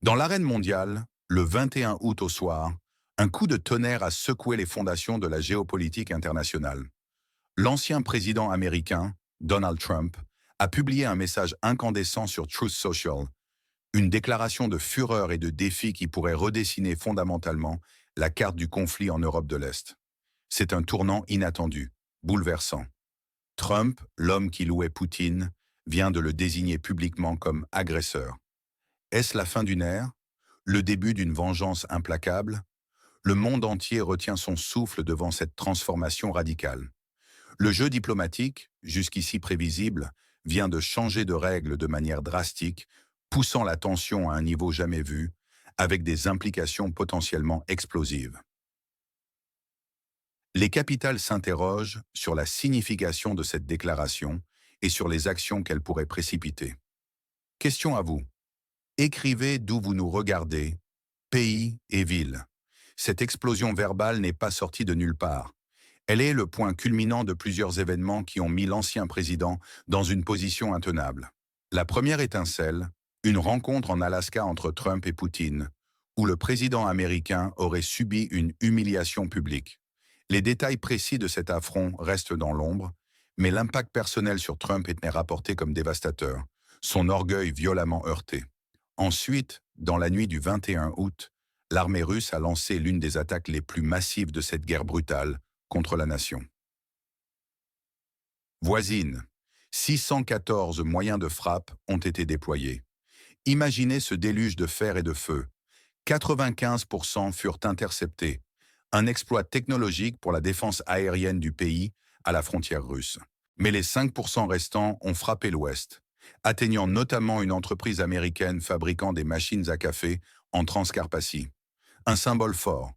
Dans l'arène mondiale, le 21 août au soir, un coup de tonnerre a secoué les fondations de la géopolitique internationale. L'ancien président américain, Donald Trump, a publié un message incandescent sur Truth Social, une déclaration de fureur et de défi qui pourrait redessiner fondamentalement la carte du conflit en Europe de l'Est. C'est un tournant inattendu, bouleversant. Trump, l'homme qui louait Poutine, vient de le désigner publiquement comme agresseur. Est-ce la fin d'une ère? Le début d'une vengeance implacable? Le monde entier retient son souffle devant cette transformation radicale. Le jeu diplomatique, jusqu'ici prévisible, vient de changer de règles de manière drastique, poussant la tension à un niveau jamais vu, avec des implications potentiellement explosives. Les capitales s'interrogent sur la signification de cette déclaration et sur les actions qu'elle pourrait précipiter. Question à vous. Écrivez d'où vous nous regardez, pays et ville. Cette explosion verbale n'est pas sortie de nulle part. Elle est le point culminant de plusieurs événements qui ont mis l'ancien président dans une position intenable. La première étincelle, une rencontre en Alaska entre Trump et Poutine, où le président américain aurait subi une humiliation publique. Les détails précis de cet affront restent dans l'ombre, mais l'impact personnel sur Trump est rapporté comme dévastateur, son orgueil violemment heurté. Ensuite, dans la nuit du 21 août, l'armée russe a lancé l'une des attaques les plus massives de cette guerre brutale contre la nation. Voisine, 614 moyens de frappe ont été déployés. Imaginez ce déluge de fer et de feu. 95% furent interceptés. Un exploit technologique pour la défense aérienne du pays à la frontière russe. Mais les 5% restants ont frappé l'Ouest, atteignant notamment une entreprise américaine fabriquant des machines à café en Transcarpathie. Un symbole fort,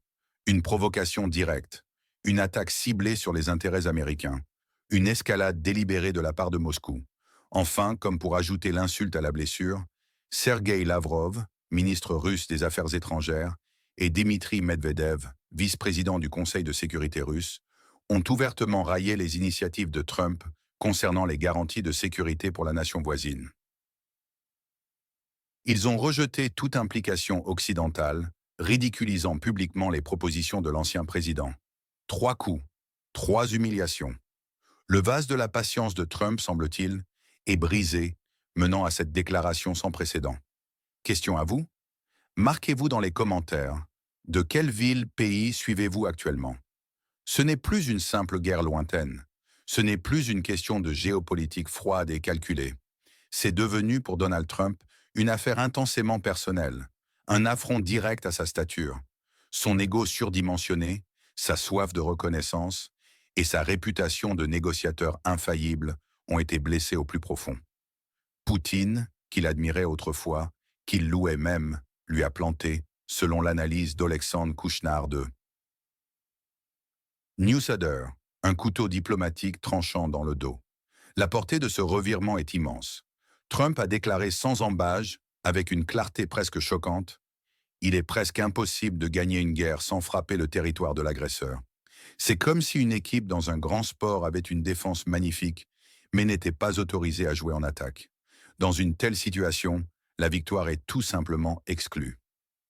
une provocation directe, une attaque ciblée sur les intérêts américains, une escalade délibérée de la part de Moscou. Enfin, comme pour ajouter l'insulte à la blessure, Sergueï Lavrov, ministre russe des Affaires étrangères, et Dmitri Medvedev, vice-président du Conseil de sécurité russe, ont ouvertement raillé les initiatives de Trump concernant les garanties de sécurité pour la nation voisine. Ils ont rejeté toute implication occidentale, ridiculisant publiquement les propositions de l'ancien président. 3 coups, 3 humiliations. Le vase de la patience de Trump, semble-t-il, est brisé, menant à cette déclaration sans précédent. Question à vous. Marquez-vous dans les commentaires. De quelle ville, pays suivez-vous actuellement? Ce n'est plus une simple guerre lointaine. Ce n'est plus une question de géopolitique froide et calculée. C'est devenu, pour Donald Trump, une affaire intensément personnelle, un affront direct à sa stature, son ego surdimensionné, sa soif de reconnaissance et sa réputation de négociateur infaillible ont été blessés au plus profond. Poutine, qu'il admirait autrefois, qu'il louait même, lui a planté, selon l'analyse d'Olexandre Kouchnard de Newsletter, un couteau diplomatique tranchant dans le dos. La portée de ce revirement est immense. Trump a déclaré sans ambages, avec une clarté presque choquante, « Il est presque impossible de gagner une guerre sans frapper le territoire de l'agresseur. » C'est comme si une équipe dans un grand sport avait une défense magnifique, mais n'était pas autorisée à jouer en attaque. Dans une telle situation, la victoire est tout simplement exclue.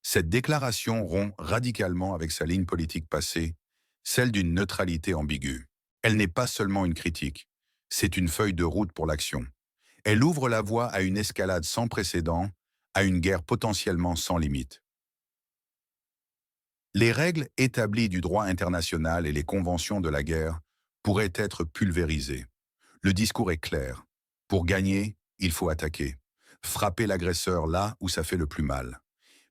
Cette déclaration rompt radicalement avec sa ligne politique passée, celle d'une neutralité ambiguë. Elle n'est pas seulement une critique, c'est une feuille de route pour l'action. Elle ouvre la voie à une escalade sans précédent, à une guerre potentiellement sans limite. Les règles établies du droit international et les conventions de la guerre pourraient être pulvérisées. Le discours est clair. Pour gagner, il faut attaquer. Frapper l'agresseur là où ça fait le plus mal.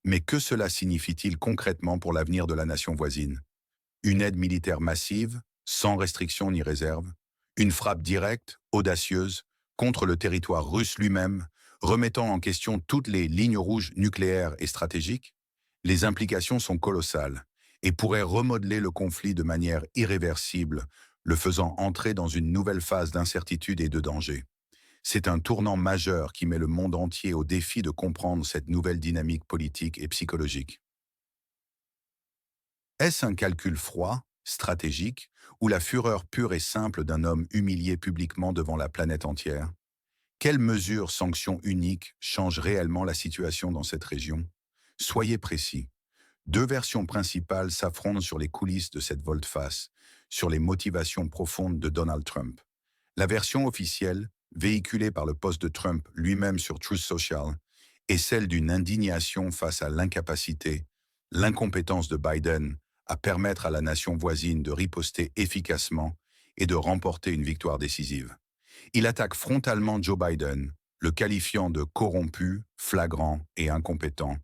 Mais que cela signifie-t-il concrètement pour l'avenir de la nation voisine? Une aide militaire massive, sans restriction ni réserve? Une frappe directe, audacieuse, contre le territoire russe lui-même, remettant en question toutes les lignes rouges nucléaires et stratégiques? Les implications sont colossales et pourraient remodeler le conflit de manière irréversible, le faisant entrer dans une nouvelle phase d'incertitude et de danger. C'est un tournant majeur qui met le monde entier au défi de comprendre cette nouvelle dynamique politique et psychologique. Est-ce un calcul froid, stratégique, ou la fureur pure et simple d'un homme humilié publiquement devant la planète entière? Quelles mesures, sanctions uniques changent réellement la situation dans cette région? Soyez précis. Deux versions principales s'affrontent sur les coulisses de cette volte-face, sur les motivations profondes de Donald Trump. La version officielle, véhiculée par le poste de Trump lui-même sur Truth Social, est celle d'une indignation face à l'incapacité, l'incompétence de Biden à permettre à la nation voisine de riposter efficacement et de remporter une victoire décisive. Il attaque frontalement Joe Biden, le qualifiant de corrompu, flagrant et incompétent,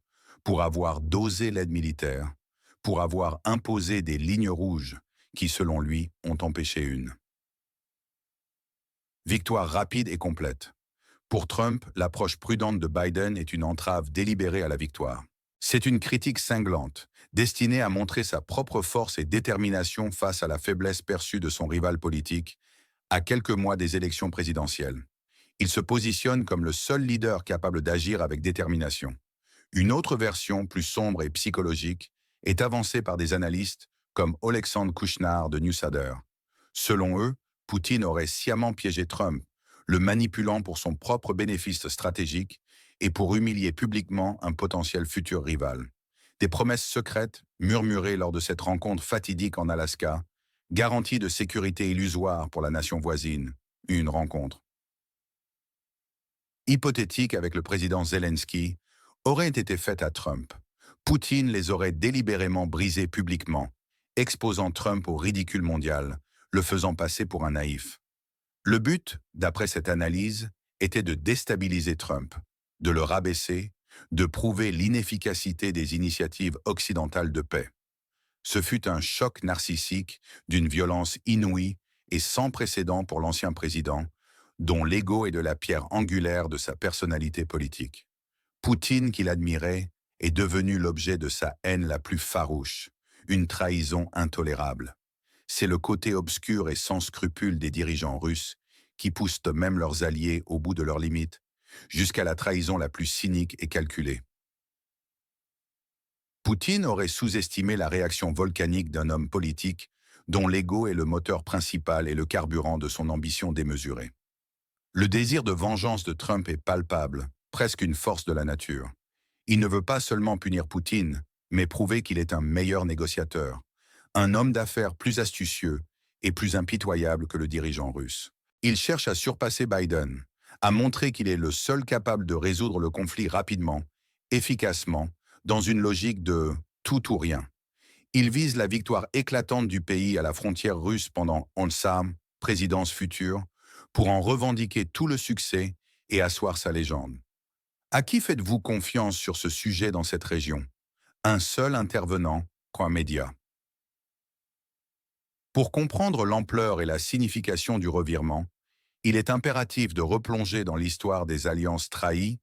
pour avoir dosé l'aide militaire, pour avoir imposé des lignes rouges qui, selon lui, ont empêché une victoire rapide et complète. Pour Trump, l'approche prudente de Biden est une entrave délibérée à la victoire. C'est une critique cinglante, destinée à montrer sa propre force et détermination face à la faiblesse perçue de son rival politique, à quelques mois des élections présidentielles. Il se positionne comme le seul leader capable d'agir avec détermination. Une autre version, plus sombre et psychologique, est avancée par des analystes comme Alexandre Kouchner de Newshader. Selon eux, Poutine aurait sciemment piégé Trump, le manipulant pour son propre bénéfice stratégique et pour humilier publiquement un potentiel futur rival. Des promesses secrètes, murmurées lors de cette rencontre fatidique en Alaska, garantie de sécurité illusoire pour la nation voisine, une rencontre hypothétique avec le président Zelensky, auraient été faites à Trump. Poutine les aurait délibérément brisées publiquement, exposant Trump au ridicule mondial, le faisant passer pour un naïf. Le but, d'après cette analyse, était de déstabiliser Trump, de le rabaisser, de prouver l'inefficacité des initiatives occidentales de paix. Ce fut un choc narcissique d'une violence inouïe et sans précédent pour l'ancien président, dont l'ego est de la pierre angulaire de sa personnalité politique. Poutine, qu'il admirait, est devenu l'objet de sa haine la plus farouche, une trahison intolérable. C'est le côté obscur et sans scrupule des dirigeants russes qui poussent même leurs alliés au bout de leurs limites, jusqu'à la trahison la plus cynique et calculée. Poutine aurait sous-estimé la réaction volcanique d'un homme politique dont l'ego est le moteur principal et le carburant de son ambition démesurée. Le désir de vengeance de Trump est palpable, presque une force de la nature. Il ne veut pas seulement punir Poutine, mais prouver qu'il est un meilleur négociateur, un homme d'affaires plus astucieux et plus impitoyable que le dirigeant russe. Il cherche à surpasser Biden, à montrer qu'il est le seul capable de résoudre le conflit rapidement, efficacement, dans une logique de tout ou rien. Il vise la victoire éclatante du pays à la frontière russe pendant Onsam, présidence future, pour en revendiquer tout le succès et asseoir sa légende. À qui faites-vous confiance sur ce sujet dans cette région? Un seul intervenant, média. Pour comprendre l'ampleur et la signification du revirement, il est impératif de replonger dans l'histoire des alliances trahies,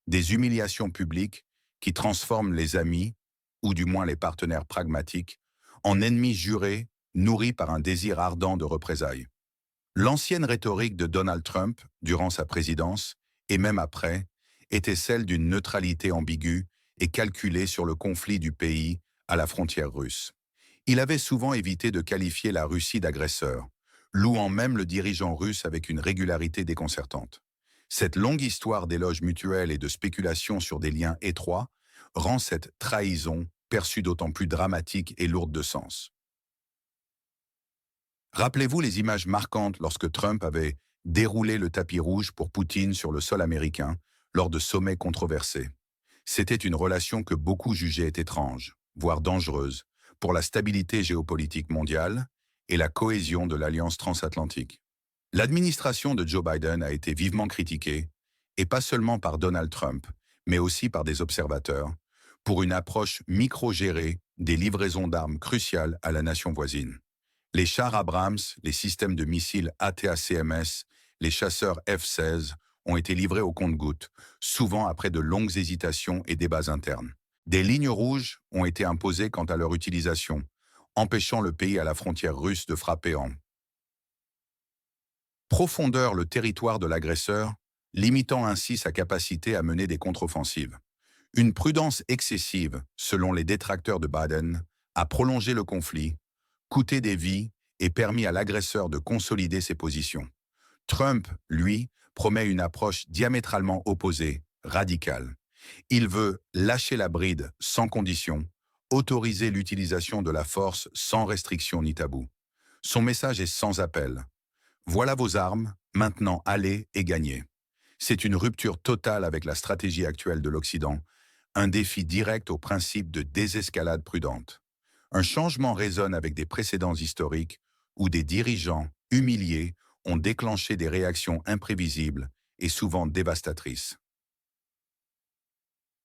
des humiliations publiques qui transforment les amis, ou du moins les partenaires pragmatiques, en ennemis jurés, nourris par un désir ardent de représailles. L'ancienne rhétorique de Donald Trump, durant sa présidence, et même après, était celle d'une neutralité ambiguë et calculée sur le conflit du pays à la frontière russe. Il avait souvent évité de qualifier la Russie d'agresseur, louant même le dirigeant russe avec une régularité déconcertante. Cette longue histoire d'éloges mutuels et de spéculation sur des liens étroits rend cette trahison perçue d'autant plus dramatique et lourde de sens. Rappelez-vous les images marquantes lorsque Trump avait déroulé le tapis rouge pour Poutine sur le sol américain lors de sommets controversés. C'était une relation que beaucoup jugeaient étrange, voire dangereuse, pour la stabilité géopolitique mondiale et la cohésion de l'alliance transatlantique. L'administration de Joe Biden a été vivement critiquée, et pas seulement par Donald Trump, mais aussi par des observateurs, pour une approche micro-gérée des livraisons d'armes cruciales à la nation voisine. Les chars Abrams, les systèmes de missiles ATACMS, les chasseurs F-16 ont été livrés au compte-gouttes, souvent après de longues hésitations et débats internes. Des lignes rouges ont été imposées quant à leur utilisation, empêchant le pays à la frontière russe de frapper en profondeur le territoire de l'agresseur, limitant ainsi sa capacité à mener des contre-offensives. Une prudence excessive, selon les détracteurs de Biden, a prolongé le conflit, coûté des vies et permis à l'agresseur de consolider ses positions. Trump, lui, promet une approche diamétralement opposée, radicale. Il veut lâcher la bride sans condition, autoriser l'utilisation de la force sans restriction ni tabou. Son message est sans appel. Voilà vos armes, maintenant allez et gagnez. C'est une rupture totale avec la stratégie actuelle de l'Occident, un défi direct au principe de désescalade prudente. Un changement résonne avec des précédents historiques où des dirigeants humiliés ont déclenché des réactions imprévisibles et souvent dévastatrices.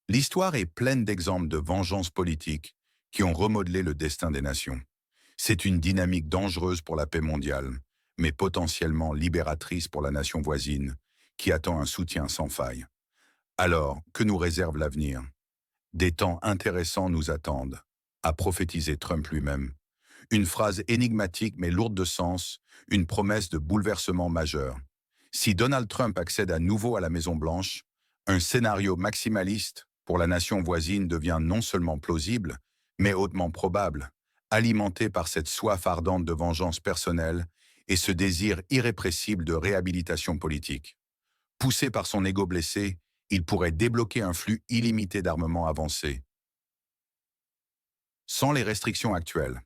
L'histoire est pleine d'exemples de vengeances politiques qui ont remodelé le destin des nations. C'est une dynamique dangereuse pour la paix mondiale, mais potentiellement libératrice pour la nation voisine, qui attend un soutien sans faille. Alors, que nous réserve l'avenir? Des temps intéressants nous attendent, a prophétisé Trump lui-même. Une phrase énigmatique mais lourde de sens, une promesse de bouleversement majeur. Si Donald Trump accède à nouveau à la Maison-Blanche, un scénario maximaliste pour la nation voisine devient non seulement plausible, mais hautement probable, alimenté par cette soif ardente de vengeance personnelle et ce désir irrépressible de réhabilitation politique. Poussé par son ego blessé, il pourrait débloquer un flux illimité d'armements avancés. Sans les restrictions actuelles,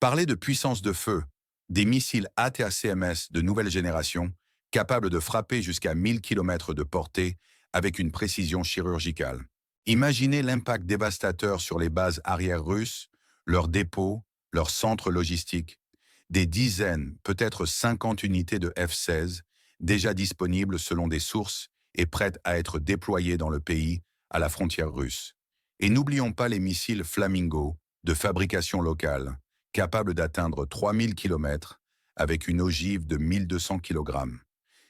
parler de puissance de feu, des missiles ATACMS de nouvelle génération, capables de frapper jusqu'à 1000 km de portée avec une précision chirurgicale. Imaginez l'impact dévastateur sur les bases arrières russes, leurs dépôts, leurs centres logistiques. Des dizaines, peut-être 50 unités de F-16, déjà disponibles selon des sources et prêtes à être déployées dans le pays, à la frontière russe. Et n'oublions pas les missiles Flamingo, de fabrication locale, capables d'atteindre 3000 km avec une ogive de 1200 kg.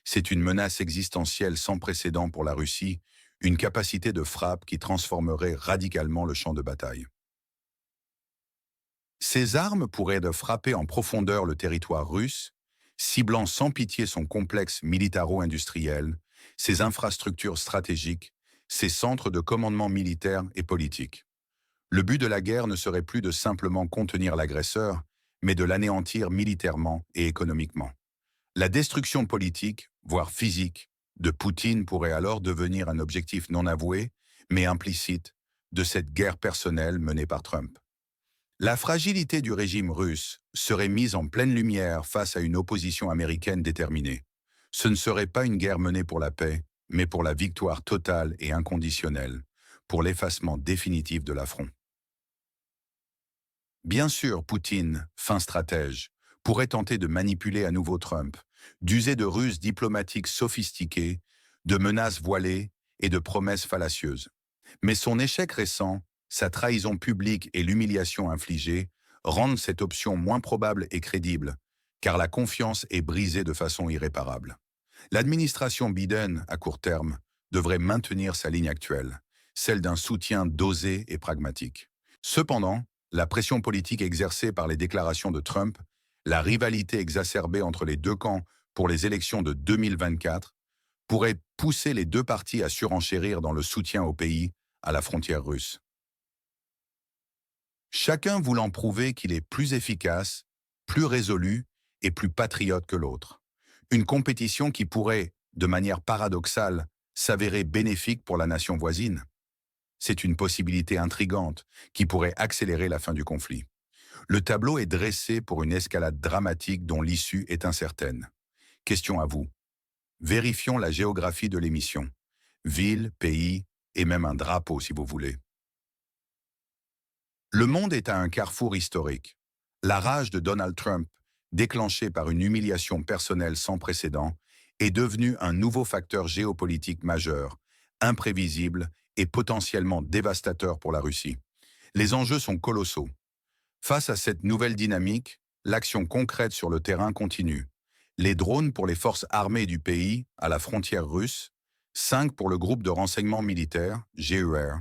C'est une menace existentielle sans précédent pour la Russie, une capacité de frappe qui transformerait radicalement le champ de bataille. Ces armes pourraient de frapper en profondeur le territoire russe, ciblant sans pitié son complexe militaro-industriel, ses infrastructures stratégiques, ses centres de commandement militaire et politique. Le but de la guerre ne serait plus de simplement contenir l'agresseur, mais de l'anéantir militairement et économiquement. La destruction politique, voire physique, de Poutine pourrait alors devenir un objectif non avoué, mais implicite, de cette guerre personnelle menée par Trump. La fragilité du régime russe serait mise en pleine lumière face à une opposition américaine déterminée. Ce ne serait pas une guerre menée pour la paix, mais pour la victoire totale et inconditionnelle, pour l'effacement définitif de l'affront. Bien sûr, Poutine, fin stratège, pourrait tenter de manipuler à nouveau Trump, d'user de ruses diplomatiques sophistiquées, de menaces voilées et de promesses fallacieuses. Mais son échec récent, sa trahison publique et l'humiliation infligée rendent cette option moins probable et crédible, car la confiance est brisée de façon irréparable. L'administration Biden, à court terme, devrait maintenir sa ligne actuelle, celle d'un soutien dosé et pragmatique. Cependant, la pression politique exercée par les déclarations de Trump, la rivalité exacerbée entre les deux camps pour les élections de 2024, pourrait pousser les deux parties à surenchérir dans le soutien au pays à la frontière russe. Chacun voulant prouver qu'il est plus efficace, plus résolu et plus patriote que l'autre. Une compétition qui pourrait, de manière paradoxale, s'avérer bénéfique pour la nation voisine. C'est une possibilité intrigante qui pourrait accélérer la fin du conflit. Le tableau est dressé pour une escalade dramatique dont l'issue est incertaine. Question à vous. Vérifions la géographie de l'émission. Ville, pays et même un drapeau si vous voulez. Le monde est à un carrefour historique. La rage de Donald Trump, déclenchée par une humiliation personnelle sans précédent, est devenue un nouveau facteur géopolitique majeur, imprévisible et potentiellement dévastateur pour la Russie. Les enjeux sont colossaux. Face à cette nouvelle dynamique, l'action concrète sur le terrain continue. Les drones pour les forces armées du pays à la frontière russe, 5 pour le groupe de renseignement militaire, GER,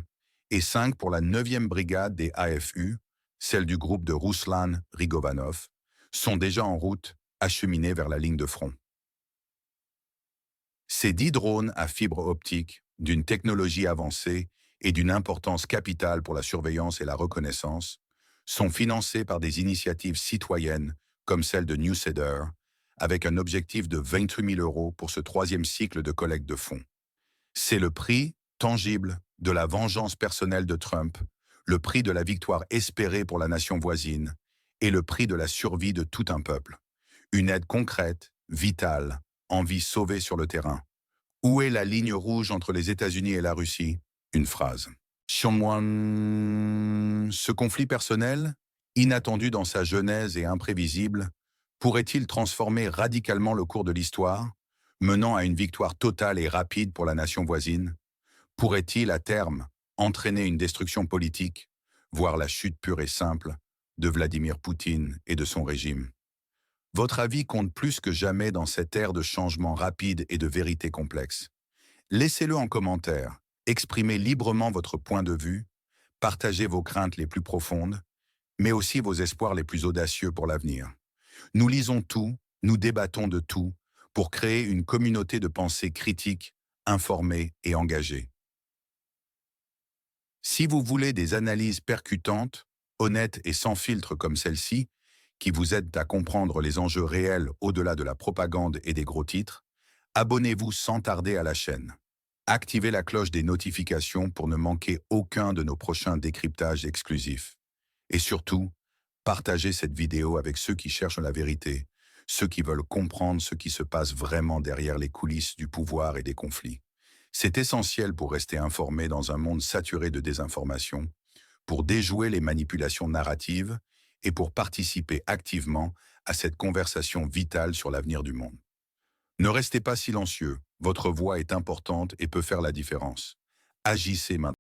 et 5 pour la 9e brigade des AFU, celle du groupe de Ruslan Rigovanov, sont déjà en route, acheminés vers la ligne de front. Ces 10 drones à fibre optique, d'une technologie avancée et d'une importance capitale pour la surveillance et la reconnaissance, sont financés par des initiatives citoyennes comme celle de Newseder, avec un objectif de 28 000 € pour ce 3e cycle de collecte de fonds. C'est le prix, tangible, de la vengeance personnelle de Trump, le prix de la victoire espérée pour la nation voisine et le prix de la survie de tout un peuple. Une aide concrète, vitale, en vie sauvée sur le terrain. Où est la ligne rouge entre les États-Unis et la Russie? Une phrase. Xiongwan, ce conflit personnel, inattendu dans sa genèse et imprévisible, pourrait-il transformer radicalement le cours de l'histoire, menant à une victoire totale et rapide pour la nation voisine? Pourrait-il, à terme, entraîner une destruction politique, voire la chute pure et simple de Vladimir Poutine et de son régime? Votre avis compte plus que jamais dans cette ère de changement rapide et de vérité complexe. Laissez-le en commentaire, exprimez librement votre point de vue, partagez vos craintes les plus profondes, mais aussi vos espoirs les plus audacieux pour l'avenir. Nous lisons tout, nous débattons de tout, pour créer une communauté de pensée critique, informée et engagée. Si vous voulez des analyses percutantes, honnêtes et sans filtre comme celle-ci, qui vous aident à comprendre les enjeux réels au-delà de la propagande et des gros titres, abonnez-vous sans tarder à la chaîne. Activez la cloche des notifications pour ne manquer aucun de nos prochains décryptages exclusifs. Et surtout, partagez cette vidéo avec ceux qui cherchent la vérité, ceux qui veulent comprendre ce qui se passe vraiment derrière les coulisses du pouvoir et des conflits. C'est essentiel pour rester informé dans un monde saturé de désinformation, pour déjouer les manipulations narratives et pour participer activement à cette conversation vitale sur l'avenir du monde. Ne restez pas silencieux, votre voix est importante et peut faire la différence. Agissez maintenant.